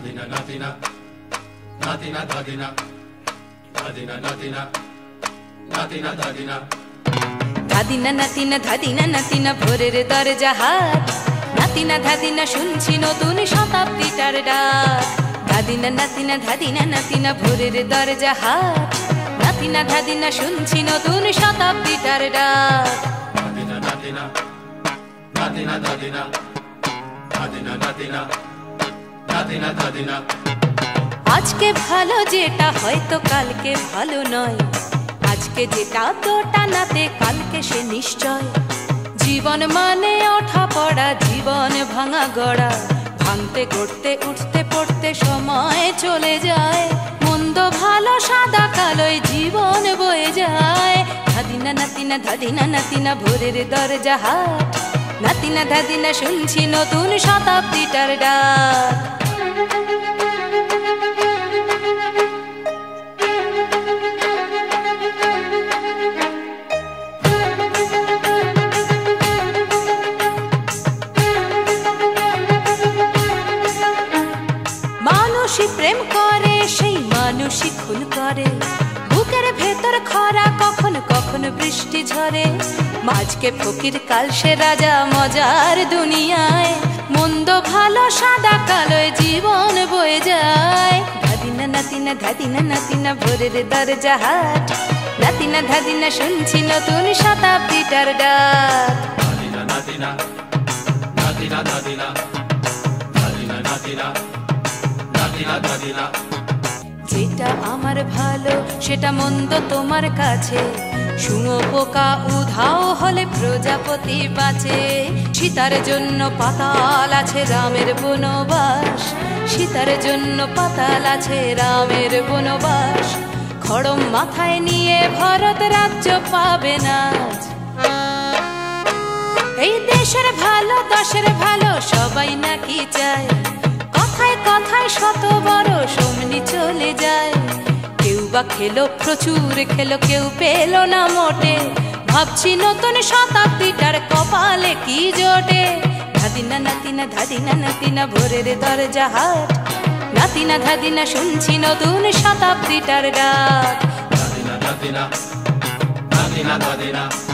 Nadina, Nadina, Nadina, Nadina, Nadina, Nadina, Nadina, Nadina. ধাদিনা নাতিনা ধাদিনা নাতিনা ভোরের দরজা হাট নাতিনা ধাদিনা শুনছি নতুন শতাব্দীটার ডাক ধাদিনা নাতিনা ধাদিনা নাতিনা ভোরের দরজা হাট নাতিনা ধাদিনা শুনছি নতুন শতাব্দীটার ডাক Nadina, Nadina, Nadina, Nadina, Nadina, Nadina, Nadina, Nadina. আজকে ভালো যেটা হয়তো কালকে ভালো নয় আজকে যেটা তোটা নাতে কালকে সে নিশ্চয় জীবন মানে ওঠা পড়া জীবন ভাঙা গড়া ভাঙতে গড়তে উঠতে পড়তে সময় চলে যায় মন্দ ভালো সাদা কালোয় জীবন বয়ে যায় ধাদিনা নাতিনা ধাদিনা নাতিনা ভোরের দরজা হাট নাতিনা ধাদিনা শুনছি নতুন শতাব্দীটার ডাক মানুষই প্রেম করে সেই মানুষই খুন করে বুকের ভেতর খরা কখনো কখনো বৃষ্টি ঝরে মাঝকে ফকির কাল সে রাজা মজার দুনিয়ায় মন্দ ভালো সাদা কালোয় জীবন বয়ে যায় ধাদিনা নাতিনা ধাদিনা নাতিনা ভোরের দরজা হাট নাতিনা ধাদিনা শুনছি নতুন শতাব্দীটার ডাক Nadina, Nadina, Nadina, Nadina, Nadina, Nadina, Nadina, Nadina. যেটা আমার ভালো সেটা মন্দ তোমার কাছে শুঁয়ো পোকা উধাও হলে প্রজাপতি বাঁচে সীতার জন্য পাতাল আছে রামের বনবাস সীতার জন্য পাতাল আছে রামের বনবাস খড়ম মাথায় নিয়ে ভরত রাজ্য পাবে না এই দেশের ভালো দশের ভালো সবাই নাকি চায় কথায় কথায় শত বড় সমনি চলে যায় কেউ বা খেলো প্রচুর খেলো কেউ পেল না মোটে ভাবছি নতুন শতাব্দীটার কপালে কি জোটে ধাদিনা নাতিনা ধাদিনা নাতিনা ভোরের দরজা হাট নাতিনা ধাদিনা শুনছি নতুন শতাব্দীটার ডাক Nadina, Nadina, Nadina, Nadina.